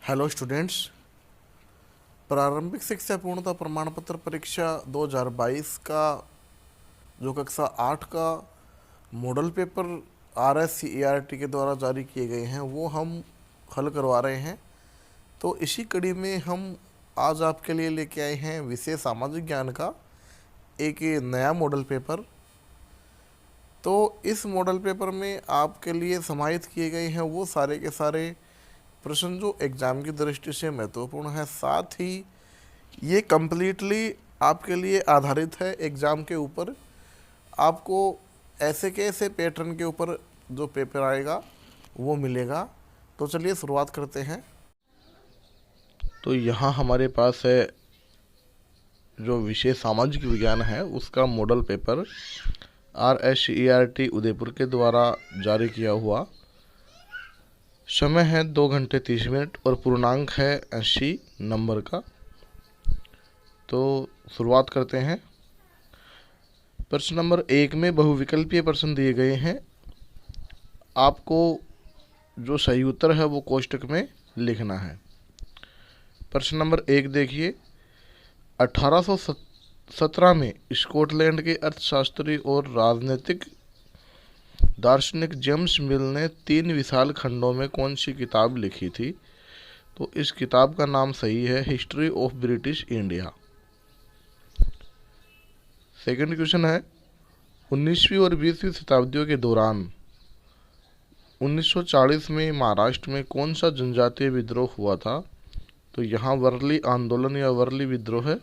Hello students. प्रारंभिक शिक्षा पूर्णता प्रमाण पत्र परीक्षा 2022 का जो कक्षा 8 का मॉडल पेपर RSCERT के द्वारा जारी किए गए हैं वो हम हल करवा रहे हैं। तो इसी कड़ी में हम आज आपके लिए लेके आए हैं विषय सामाजिक ज्ञान का एक नया मॉडल पेपर। तो इस मॉडल पेपर में आपके लिए समाहित किए गए हैं वो सारे के सारे प्रश्न जो एग्ज़ाम की दृष्टि से महत्वपूर्ण है। साथ ही ये कम्प्लीटली आपके लिए आधारित है एग्ज़ाम के ऊपर। आपको ऐसे के ऐसे पैटर्न के ऊपर जो पेपर आएगा वो मिलेगा। तो चलिए शुरुआत करते हैं। तो यहाँ हमारे पास है जो विषय सामाजिक विज्ञान है उसका मॉडल पेपर RSCERT उदयपुर के द्वारा जारी किया हुआ। समय है 2 घंटे 30 मिनट और पूर्णांक है 80 नंबर का। तो शुरुआत करते हैं। प्रश्न नंबर 1 में बहुविकल्पीय प्रश्न दिए गए हैं। आपको जो सही उत्तर है वो कोष्टक में लिखना है। प्रश्न नंबर 1 देखिए, 1817 में स्कॉटलैंड के अर्थशास्त्री और राजनीतिक दार्शनिक जेम्स मिल ने 3 विशाल खंडों में कौन सी किताब लिखी थी? तो इस किताब का नाम सही है history of British India. Second question है, 19वीं और 20वीं शताब्दियों के दौरान 1940 में महाराष्ट्र में कौन सा जनजातीय विद्रोह हुआ था? तो यहाँ वर्ली आंदोलन या वर्ली विद्रोह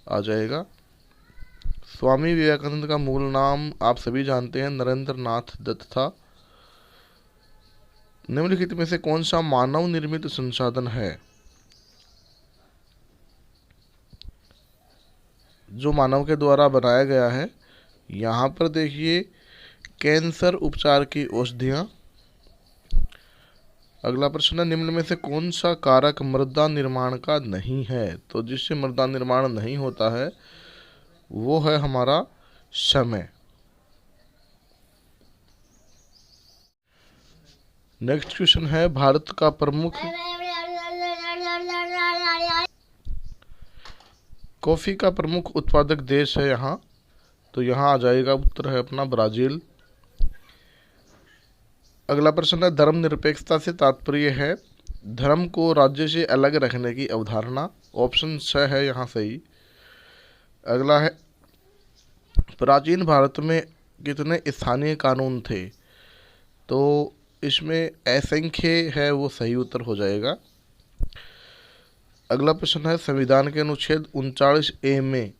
आ जाएगा। स्वामी विवेकानंद का मूल नाम आप सभी जानते हैं, नरेंद्र नाथ दत्त था। निम्नलिखित में से कौन सा मानव निर्मित संसाधन है जो मानव के द्वारा बनाया गया है? यहाँ पर देखिए, कैंसर उपचार की औषधियाँ। अगला प्रश्न है, निम्न में से कौन सा कारक मृदा निर्माण का नहीं है? तो जिससे मृदा निर्माण नहीं होता है वो है हमारा समय। नेक्स्ट क्वेश्चन है, भारत का प्रमुख कॉफी का प्रमुख उत्पादक देश है यहाँ। तो यहाँ आ जाएगा उत्तर है अपना ब्राजील। अगला प्रश्न है, धर्मनिरपेक्षता से तात्पर्य है धर्म को राज्य से अलग रखने की अवधारणा। ऑप्शन 6 है यहाँ सही। अगला है, प्राचीन भारत में कितने स्थानीय कानून थे? तो इसमें असंख्य है वो सही उत्तर हो जाएगा। अगला प्रश्न है, संविधान के अनुच्छेद 39A में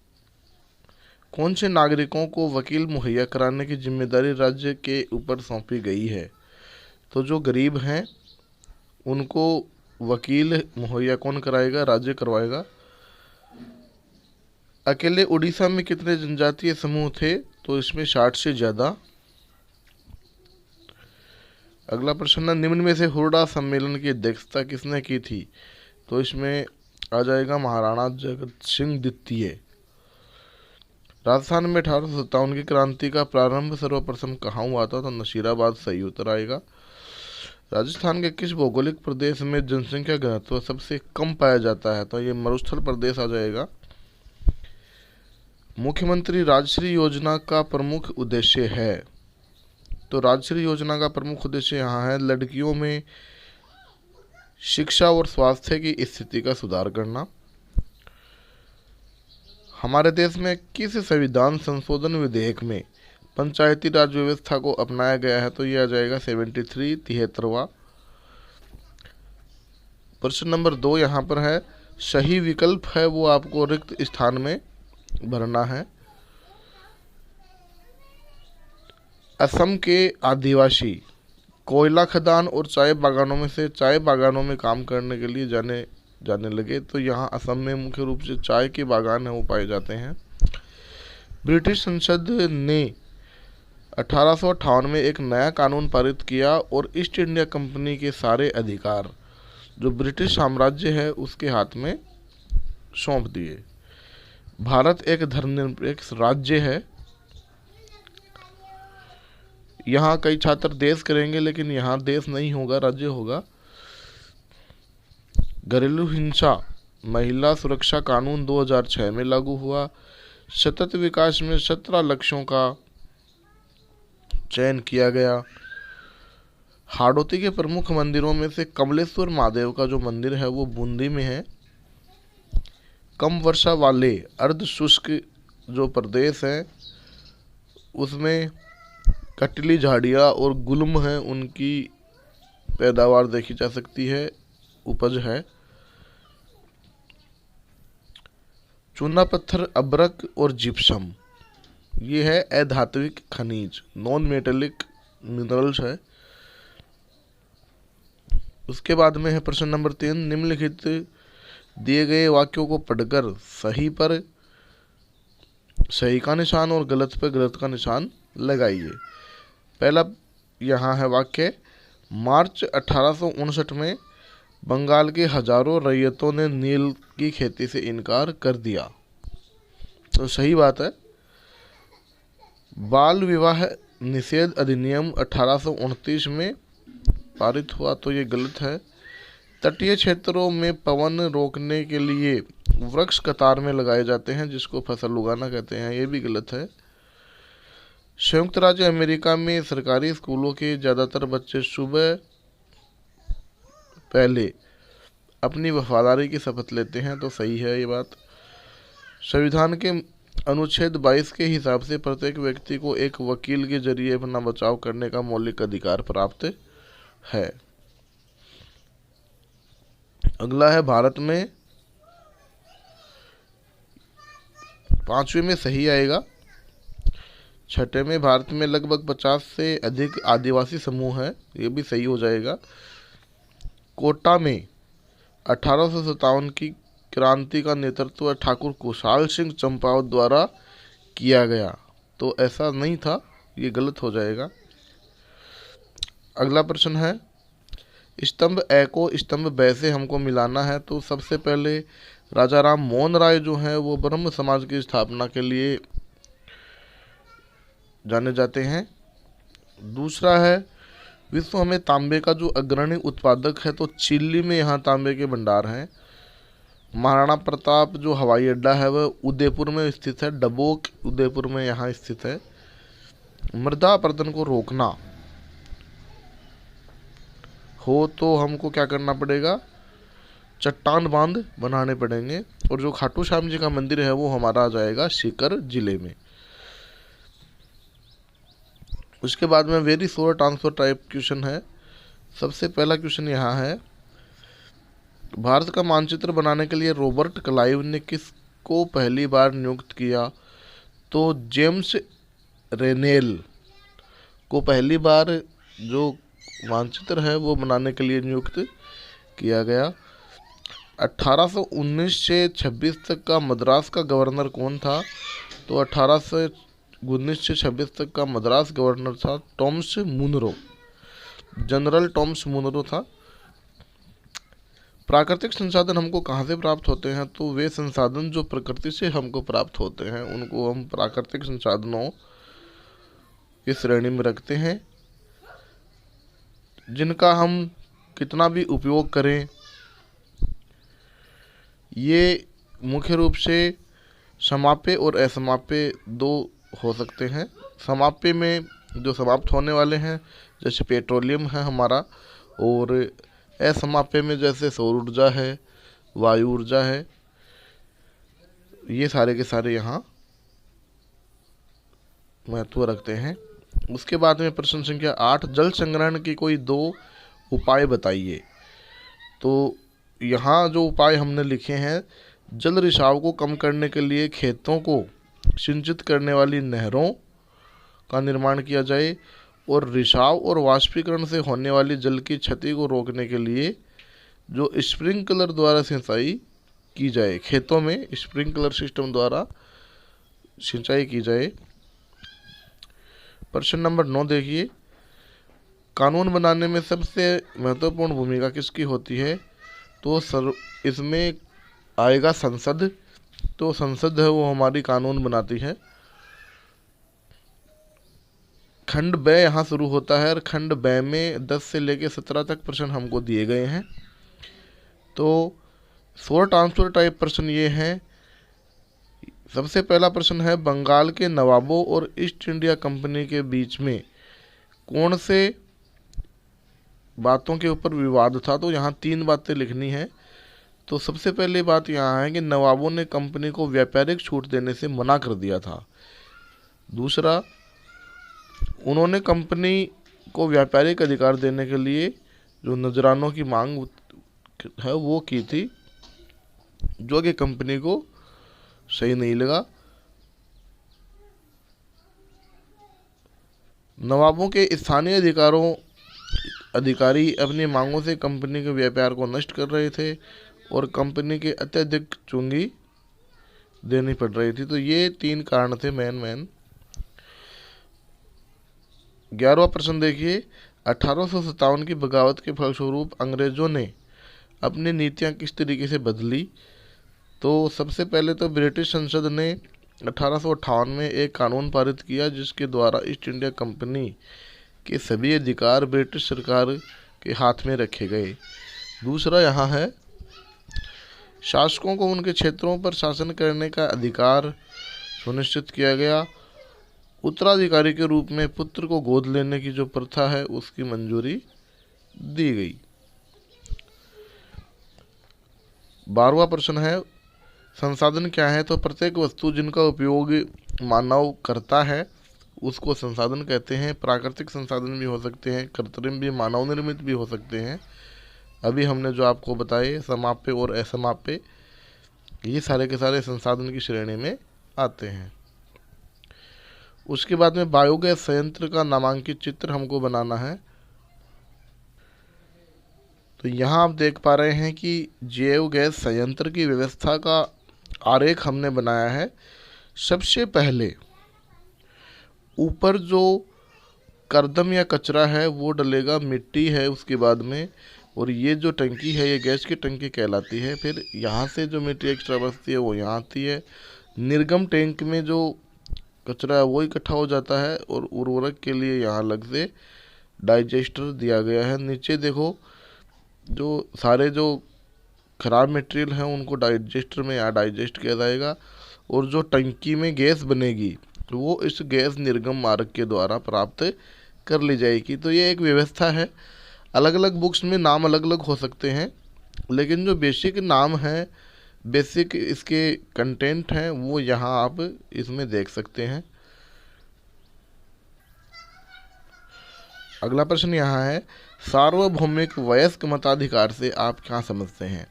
कौन से नागरिकों को वकील मुहैया कराने की जिम्मेदारी राज्य के ऊपर सौंपी गई है? तो जो गरीब हैं उनको वकील मुहैया कौन कराएगा? राज्य करवाएगा। अकेले उड़ीसा में कितने जनजातीय समूह थे? तो इसमें 60 से ज़्यादा। अगला प्रश्न है, निम्न में से हुरडा सम्मेलन की अध्यक्षता किसने की थी? तो इसमें आ जाएगा महाराणा जगत सिंह द्वितीय। राजस्थान में 1857 की क्रांति का प्रारंभ सर्वप्रथम कहाँ हुआ था? तो नसीराबाद सही उत्तर आएगा। राजस्थान के किस भौगोलिक प्रदेश में जनसंख्या घनत्व सबसे कम पाया जाता है? तो ये मरुस्थल प्रदेश आ जाएगा। मुख्यमंत्री राजश्री योजना का प्रमुख उद्देश्य है? तो राजश्री योजना का प्रमुख उद्देश्य यहाँ है लड़कियों में शिक्षा और स्वास्थ्य की स्थिति का सुधार करना। हमारे देश में किस संविधान संशोधन विधेयक में पंचायती राज व्यवस्था को अपनाया गया है? तो यह आ जाएगा 73वां। प्रश्न नंबर 2 यहाँ पर है, सही विकल्प है वो आपको रिक्त स्थान में भरना है। असम के आदिवासी कोयला खदान और चाय बागानों में से चाय बागानों में काम करने के लिए जाने लगे। तो यहाँ असम में मुख्य रूप से चाय के बागान है वो पाए जाते हैं। ब्रिटिश संसद ने 1858 में एक नया कानून पारित किया और ईस्ट इंडिया कंपनी के सारे अधिकार जो ब्रिटिश साम्राज्य है उसके हाथ में सौंप दिए। भारत एक धर्मनिरपेक्ष राज्य है। यहाँ कई छात्र देश करेंगे लेकिन यहाँ देश नहीं होगा, राज्य होगा। घरेलू हिंसा महिला सुरक्षा कानून 2006 में लागू हुआ। सतत विकास में 17 लक्ष्यों का चयन किया गया। हाड़ौती के प्रमुख मंदिरों में से कमलेश्वर महादेव का जो मंदिर है वो बूंदी में है। कम वर्षा वाले अर्ध शुष्क जो प्रदेश हैं उसमें कटली झाड़ियाँ और गुल्म हैं, उनकी पैदावार देखी जा सकती है, उपज है। चूना पत्थर, अब्रक और जिप्सम ये है अधात्विक खनिज, नॉन मेटेलिक मिनरल्स है। उसके बाद में है प्रश्न नंबर 3, निम्नलिखित दिए गए वाक्यों को पढ़कर सही पर सही का निशान और गलत पर गलत का निशान लगाइए। पहला यहाँ है वाक्य, मार्च 1859 में बंगाल के हजारों रैयतों ने नील की खेती से इनकार कर दिया, तो सही बात है। बाल विवाह निषेध अधिनियम 1829 में पारित हुआ, तो ये गलत है। तटीय क्षेत्रों में पवन रोकने के लिए वृक्ष कतार में लगाए जाते हैं, जिसको फसल उगाना कहते हैं, ये भी गलत है। संयुक्त राज्य अमेरिका में सरकारी स्कूलों के ज़्यादातर बच्चे सुबह पहले अपनी वफादारी की शपथ लेते हैं, तो सही है ये बात। संविधान के अनुच्छेद 22 के हिसाब से प्रत्येक व्यक्ति को एक वकील के जरिए अपना बचाव करने का मौलिक अधिकार प्राप्त है। अगला है भारत में, 5वें में सही आएगा। 6ठे में भारत में लगभग 50 से अधिक आदिवासी समूह हैं, ये भी सही हो जाएगा। कोटा में 1857 की क्रांति का नेतृत्व ठाकुर कुशाल सिंह चंपावत द्वारा किया गया, तो ऐसा नहीं था, ये गलत हो जाएगा। अगला प्रश्न है, स्तंभ ए को स्तंभ ब से हमको मिलाना है, तो सबसे पहले राजा राम मोहन राय जो हैं वो ब्रह्म समाज की स्थापना के लिए जाने जाते हैं। दूसरा है, विश्व में तांबे का जो अग्रणी उत्पादक है, तो चिल्ली में यहाँ तांबे के भंडार हैं। महाराणा प्रताप जो हवाई अड्डा है वह उदयपुर में स्थित है, डबोक उदयपुर में यहाँ स्थित है। मृदा अपरदन को रोकना हो तो हमको क्या करना पड़ेगा, चट्टान बांध बनाने पड़ेंगे। और जो खाटू श्याम जी का मंदिर है वो हमारा आ जाएगा सीकर जिले में। उसके बाद में very short answer type question है। सबसे पहला क्वेश्चन यहाँ है, भारत का मानचित्र बनाने के लिए रॉबर्ट क्लाइव ने किसको पहली बार नियुक्त किया, तो जेम्स रेनेल को पहली बार जो मानचित्र है वो बनाने के लिए नियुक्त किया गया। 1819 से 26 तक का मद्रास का गवर्नर कौन था, तो 1819 से 26 तक का मद्रास गवर्नर था Thomas Munro, general Thomas Munro था। प्राकृतिक संसाधन हमको कहाँ से प्राप्त होते हैं, तो वे संसाधन जो प्रकृति से हमको प्राप्त होते हैं उनको हम प्राकृतिक संसाधनों की श्रेणी में रखते हैं। जिनका हम कितना भी उपयोग करें, ये मुख्य रूप से समाप्य और असमाप्य दो हो सकते हैं। समाप्य में जो समाप्त होने वाले हैं जैसे पेट्रोलियम है हमारा, और असमाप्य में जैसे सौर ऊर्जा है, वायु ऊर्जा है, ये सारे के सारे यहाँ महत्व रखते हैं। उसके बाद में प्रश्न संख्या 8, जल संग्रहण की कोई 2 उपाय बताइए। तो यहाँ जो उपाय हमने लिखे हैं, जल रिसाव को कम करने के लिए खेतों को सिंचित करने वाली नहरों का निर्माण किया जाए, और रिसाव और वाष्पीकरण से होने वाली जल की क्षति को रोकने के लिए जो स्प्रिंकलर द्वारा सिंचाई की जाए, खेतों में स्प्रिंकलर सिस्टम द्वारा सिंचाई की जाए। प्रश्न नंबर 9 देखिए, कानून बनाने में सबसे महत्वपूर्ण भूमिका किसकी होती है, तो इसमें आएगा संसद। तो संसद है वो हमारी कानून बनाती है। खंड ब यहाँ शुरू होता है और खंड ब में 10 से लेकर 17 तक प्रश्न हमको दिए गए हैं। तो शॉर्ट आंसर टाइप प्रश्न ये हैं। सबसे पहला प्रश्न है, बंगाल के नवाबों और ईस्ट इंडिया कंपनी के बीच में कौन से बातों के ऊपर विवाद था? तो यहाँ 3 बातें लिखनी है। तो सबसे पहली बात यहाँ है कि नवाबों ने कंपनी को व्यापारिक छूट देने से मना कर दिया था। दूसरा, उन्होंने कंपनी को व्यापारिक अधिकार देने के लिए जो नजरानों की मांग है वो की थी, जो कि कंपनी को सही नहीं लगा। नवाबों के स्थानीय अधिकारी अपनी मांगों से कंपनी के व्यापार को नष्ट कर रहे थे और कंपनी के अत्यधिक चुंगी देनी पड़ रही थी। तो ये 3 कारण थे मेन। 11वां प्रश्न देखिए, 1857 की बगावत के फलस्वरूप अंग्रेजों ने अपनी नीतियां किस तरीके से बदली? तो सबसे पहले तो ब्रिटिश संसद ने 1858 में एक कानून पारित किया जिसके द्वारा ईस्ट इंडिया कंपनी के सभी अधिकार ब्रिटिश सरकार के हाथ में रखे गए। दूसरा यहाँ है, शासकों को उनके क्षेत्रों पर शासन करने का अधिकार सुनिश्चित किया गया। उत्तराधिकारी के रूप में पुत्र को गोद लेने की जो प्रथा है उसकी मंजूरी दी गई। 12वां प्रश्न है, संसाधन क्या है? तो प्रत्येक वस्तु जिनका उपयोग मानव करता है उसको संसाधन कहते हैं। प्राकृतिक संसाधन भी हो सकते हैं, कृत्रिम भी, मानव निर्मित भी हो सकते हैं। अभी हमने जो आपको बताए समाप्य और असमाप्य, ये सारे के सारे संसाधन की श्रेणी में आते हैं। उसके बाद में बायोगैस संयंत्र का नामांकित चित्र हमको बनाना है। तो यहाँ आप देख पा रहे हैं कि जैव गैस संयंत्र की व्यवस्था का आरेख हमने बनाया है। सबसे पहले ऊपर जो कर्दम या कचरा है वो डलेगा, मिट्टी है उसके बाद में, और ये जो टंकी है ये गैस की टंकी कहलाती है। फिर यहाँ से जो मिट्टी एक्स्ट्रा बचती है वो यहाँ आती है। निर्गम टैंक में जो कचरा है वो इकट्ठा हो जाता है और उर्वरक के लिए यहाँ अलग से डाइजेस्टर दिया गया है। नीचे देखो, जो सारे जो खराब मटेरियल हैं उनको डाइजेस्टर में यहाँ डाइजेस्ट किया जाएगा, और जो टंकी में गैस बनेगी वो इस गैस निर्गम मार्ग के द्वारा प्राप्त कर ली जाएगी। तो ये एक व्यवस्था है। अलग अलग बुक्स में नाम अलग अलग हो सकते हैं, लेकिन जो बेसिक नाम है, बेसिक इसके कंटेंट हैं, वो यहाँ आप इसमें देख सकते हैं। अगला प्रश्न यहाँ है, सार्वभौमिक वयस्क मताधिकार से आप क्या समझते हैं?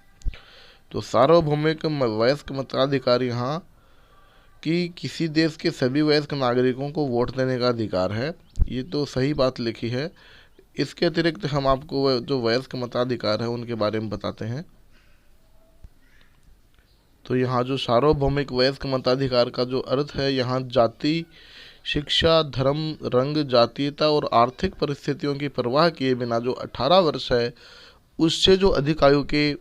तो सार्वभौमिक वयस्क मताधिकार यहाँ कि किसी देश के सभी वयस्क नागरिकों को वोट देने का अधिकार है। ये तो सही बात लिखी है। इसके अतिरिक्त हम आपको जो वयस्क मताधिकार है उनके बारे में बताते हैं। तो यहाँ जो सार्वभौमिक वयस्क मताधिकार का जो अर्थ है, यहाँ जाति, शिक्षा, धर्म, रंग, जातीयता और आर्थिक परिस्थितियों की परवाह किए बिना जो 18 वर्ष है उससे जो अधिक आयु के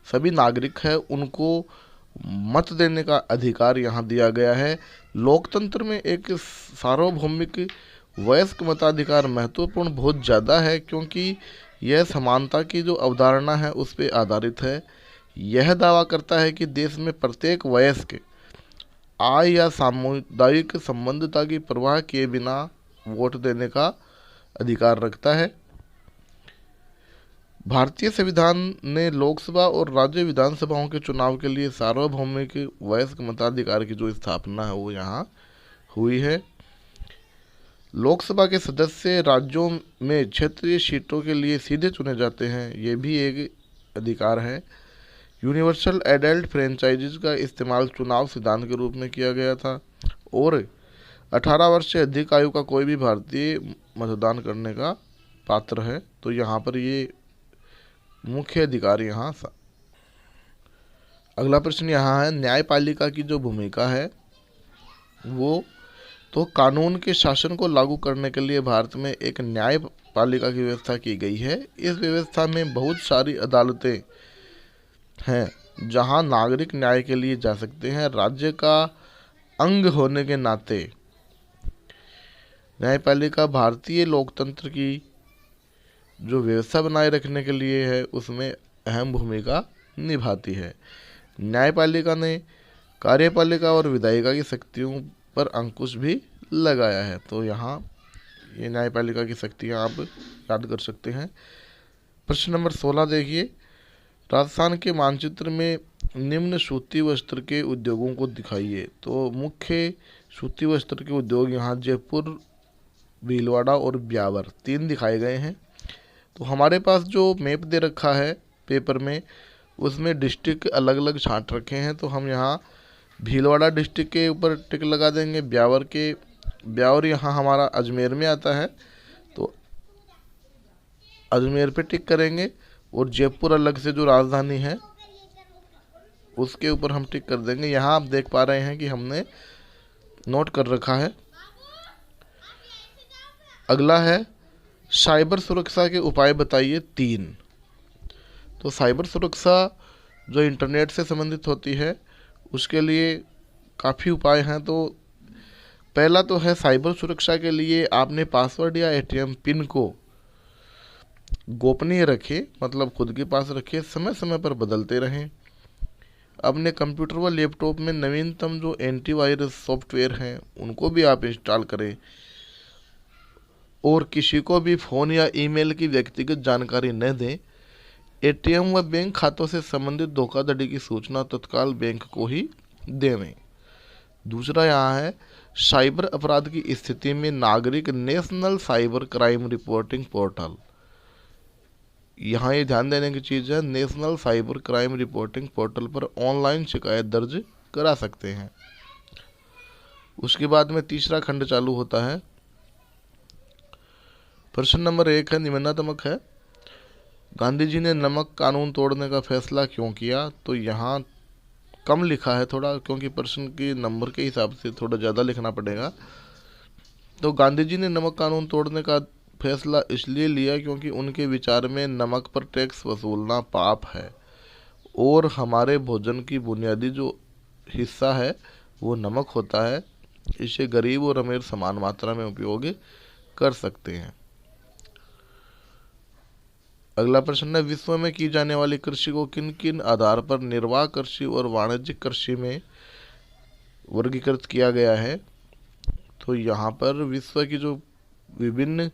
सभी नागरिक हैं उनको मत देने का अधिकार यहाँ दिया गया है। लोकतंत्र में एक सार्वभौमिक वयस्क मताधिकार महत्वपूर्ण बहुत ज़्यादा है, क्योंकि यह समानता की जो अवधारणा है उस पर आधारित है। यह दावा करता है कि देश में प्रत्येक वयस्क आय या सामुदायिक संबंधता की परवाह किए बिना वोट देने का अधिकार रखता है। भारतीय संविधान ने लोकसभा और राज्य विधानसभाओं के चुनाव के लिए सार्वभौमिक वयस्क मताधिकार की जो स्थापना है वो यहाँ हुई है। लोकसभा के सदस्य राज्यों में क्षेत्रीय सीटों के लिए सीधे चुने जाते हैं, ये भी एक अधिकार है। यूनिवर्सल एडल्ट फ्रेंचाइजीज का इस्तेमाल चुनाव सिद्धांत के रूप में किया गया था, और 18 वर्ष से अधिक आयु का कोई भी भारतीय मतदान करने का पात्र है। तो यहाँ पर ये मुख्य अधिकार यहाँ। अगला प्रश्न यहाँ है, न्यायपालिका की जो भूमिका है वो, तो कानून के शासन को लागू करने के लिए भारत में एक न्यायपालिका की व्यवस्था की गई है। इस व्यवस्था में बहुत सारी अदालतें हैं जहां नागरिक न्याय के लिए जा सकते हैं। राज्य का अंग होने के नाते न्यायपालिका भारतीय लोकतंत्र की जो व्यवस्था बनाए रखने के लिए है उसमें अहम भूमिका निभाती है। न्यायपालिका ने कार्यपालिका और विधायिका की शक्तियों पर अंकुश भी लगाया है। तो यहाँ ये न्यायपालिका की शक्तियाँ आप याद कर सकते हैं। प्रश्न नंबर 16 देखिए, राजस्थान के मानचित्र में निम्न सूती वस्त्र के उद्योगों को दिखाइए। तो मुख्य सूती वस्त्र के उद्योग यहाँ जयपुर, भीलवाड़ा और ब्यावर 3 दिखाए गए हैं। तो हमारे पास जो मैप दे रखा है पेपर में, उसमें डिस्ट्रिक्ट अलग अलग छांट रखे हैं। तो हम यहाँ भीलवाड़ा डिस्ट्रिक्ट के ऊपर टिक लगा देंगे। ब्यावर यहाँ हमारा अजमेर में आता है, तो अजमेर पे टिक करेंगे। और जयपुर अलग से जो राजधानी है उसके ऊपर हम टिक कर देंगे। यहाँ आप देख पा रहे हैं कि हमने नोट कर रखा है। अगला है साइबर सुरक्षा के उपाय बताइए 3। तो साइबर सुरक्षा जो इंटरनेट से संबंधित होती है उसके लिए काफ़ी उपाय हैं। तो पहला तो है, साइबर सुरक्षा के लिए आपने पासवर्ड या एटीएम पिन को गोपनीय रखें, मतलब खुद के पास रखें, समय समय पर बदलते रहें। अपने कंप्यूटर व लैपटॉप में नवीनतम जो एंटीवायरस सॉफ्टवेयर हैं उनको भी आप इंस्टॉल करें। और किसी को भी फ़ोन या ईमेल की व्यक्तिगत जानकारी न दें। एटीएम व बैंक खातों से संबंधित धोखाधड़ी की सूचना तत्काल बैंक को ही देवें। दूसरा यहाँ है, साइबर अपराध की स्थिति में नागरिक national cyber crime reporting portal, यहाँ ये ध्यान देने की चीज़ है, national cyber crime reporting portal पर ऑनलाइन शिकायत दर्ज करा सकते हैं। उसके बाद में तीसरा खंड चालू होता है। प्रश्न नंबर 1 है, निम्नात्मक है, गांधी जी ने नमक कानून तोड़ने का फैसला क्यों किया। तो यहाँ कम लिखा है थोड़ा, क्योंकि प्रश्न के नंबर के हिसाब से थोड़ा ज़्यादा लिखना पड़ेगा। तो गांधी जी ने नमक कानून तोड़ने का फैसला इसलिए लिया क्योंकि उनके विचार में नमक पर टैक्स वसूलना पाप है और हमारे भोजन की बुनियादी जो हिस्सा है वो नमक होता है। इसे गरीब और अमीर समान मात्रा में उपयोग कर सकते हैं। अगला प्रश्न है, विश्व में की जाने वाली कृषि को किन किन आधार पर निर्वाह कृषि और वाणिज्यिक कृषि में वर्गीकृत किया गया है। तो यहाँ पर विश्व की जो विभिन्न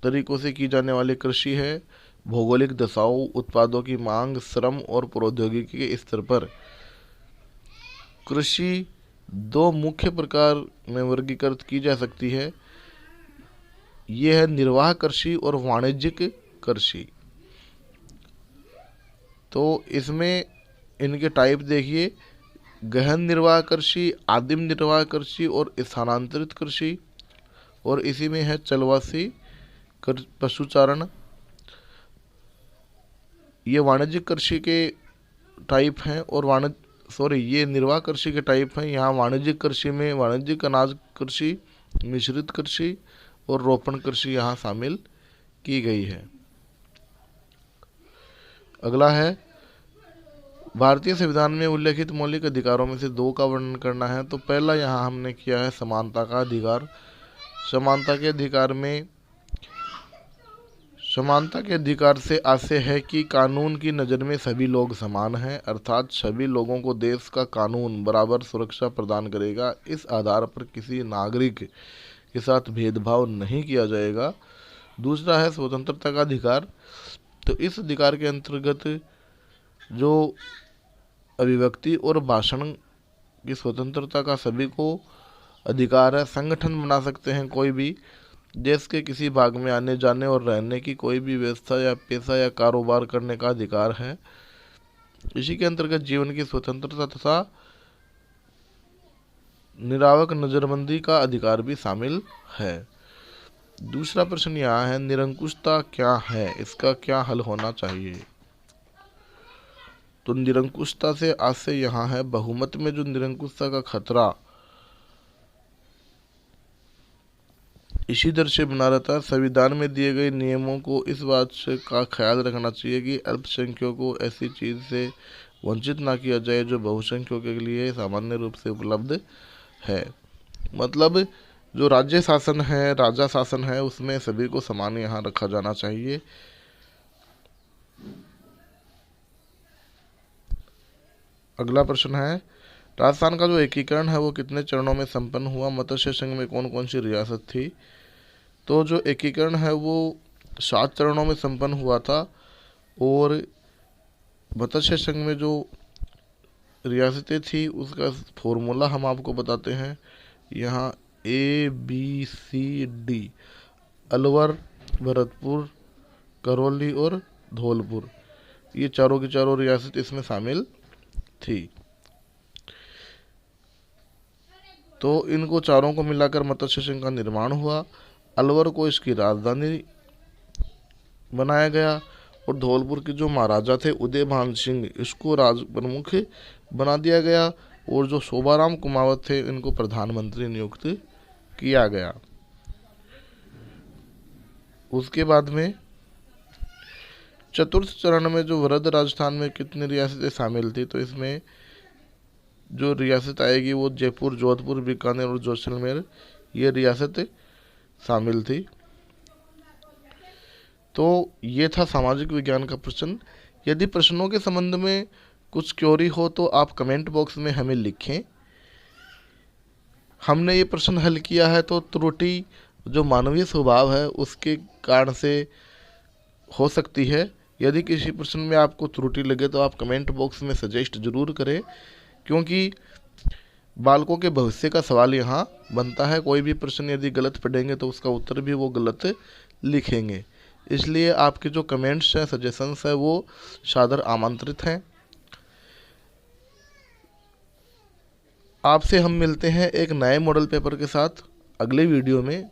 तरीकों से की जाने वाली कृषि है, भौगोलिक दशाओं, उत्पादों की मांग, श्रम और प्रौद्योगिकी के स्तर पर कृषि 2 मुख्य प्रकार में वर्गीकृत की जा सकती है। ये है निर्वाह कृषि और वाणिज्यिक कृषि। तो इसमें इनके टाइप देखिए, गहन निर्वाह कृषि, आदिम निर्वाह कृषि और स्थानांतरित कृषि। और इसी में है चलवासी पशुचारण। ये वाणिज्यिक कृषि के टाइप हैं और ये निर्वाह कृषि के टाइप हैं। यहाँ वाणिज्यिक कृषि में वाणिज्यिक अनाज कृषि, मिश्रित कृषि और रोपण कृषि यहाँ शामिल की गई है। अगला है, भारतीय संविधान में उल्लेखित मौलिक अधिकारों में से 2 का वर्णन करना है। तो पहला यहाँ हमने किया है समानता का अधिकार। समानता के अधिकार से आशय है कि कानून की नज़र में सभी लोग समान हैं, अर्थात सभी लोगों को देश का कानून बराबर सुरक्षा प्रदान करेगा। इस आधार पर किसी नागरिक के साथ भेदभाव नहीं किया जाएगा। दूसरा है स्वतंत्रता का अधिकार। तो इस अधिकार के अंतर्गत जो अभिव्यक्ति और भाषण की स्वतंत्रता का सभी को अधिकार है। संगठन बना सकते हैं कोई भी, देश के किसी भाग में आने जाने और रहने की कोई भी व्यवस्था या पेशा या कारोबार करने का अधिकार है। इसी के अंतर्गत जीवन की स्वतंत्रता तथा निरावक नजरबंदी का अधिकार भी शामिल है। दूसरा प्रश्न यहाँ है, निरंकुशता क्या है, इसका क्या हल होना चाहिए। तो निरंकुशता से आशय यहाँ है, बहुमत में जो निरंकुशता का खतरा इसी दर से बना रहता है। संविधान में दिए गए नियमों को इस बात से का ख्याल रखना चाहिए कि अल्पसंख्यकों को ऐसी चीज़ से वंचित ना किया जाए जो बहुसंख्यकों के लिए सामान्य रूप से उपलब्ध है। मतलब जो राज्य शासन है, राजा शासन है, उसमें सभी को समान यहाँ रखा जाना चाहिए। अगला प्रश्न है, राजस्थान का जो एकीकरण है वो कितने चरणों में संपन्न हुआ? मत्स्य संघ में कौन कौन सी रियासत थी? तो जो एकीकरण है वो 7 चरणों में संपन्न हुआ था। और मत्स्य संघ में जो रियासतें थी उसका फॉर्मूला हम आपको बताते हैं। यहाँ ABCD, अलवर, भरतपुर, करौली और धौलपुर, ये चारों की चारों रियासत इसमें शामिल थी। तो इनको चारों को मिलाकर मत्स्य संघ का निर्माण हुआ। अलवर को इसकी राजधानी बनाया गया और धौलपुर के जो महाराजा थे उदयभान सिंह, इसको राज प्रमुख बना दिया गया और जो शोभाराम कुमावत थे इनको प्रधानमंत्री नियुक्त किया गया। उसके बाद में चतुर्थ चरण में जो वृहद राजस्थान में कितनी रियासतें शामिल थी? तो इसमें जो रियासत आएगी वो जयपुर, जोधपुर, बीकानेर और जैसलमेर, ये रियासत शामिल थी। तो ये था सामाजिक विज्ञान का प्रश्न। यदि प्रश्नों के संबंध में कुछ क्वेरी हो तो आप कमेंट बॉक्स में हमें लिखें। हमने ये प्रश्न हल किया है तो त्रुटि जो मानवीय स्वभाव है उसके कारण से हो सकती है। यदि किसी प्रश्न में आपको त्रुटि लगे तो आप कमेंट बॉक्स में सजेस्ट जरूर करें, क्योंकि बालकों के भविष्य का सवाल यहाँ बनता है। कोई भी प्रश्न यदि गलत पढ़ेंगे तो उसका उत्तर भी वो गलत लिखेंगे, इसलिए आपके जो कमेंट्स हैं, सजेशंस हैं, वो सादर आमंत्रित हैं। आपसे हम मिलते हैं एक नए मॉडल पेपर के साथ अगले वीडियो में।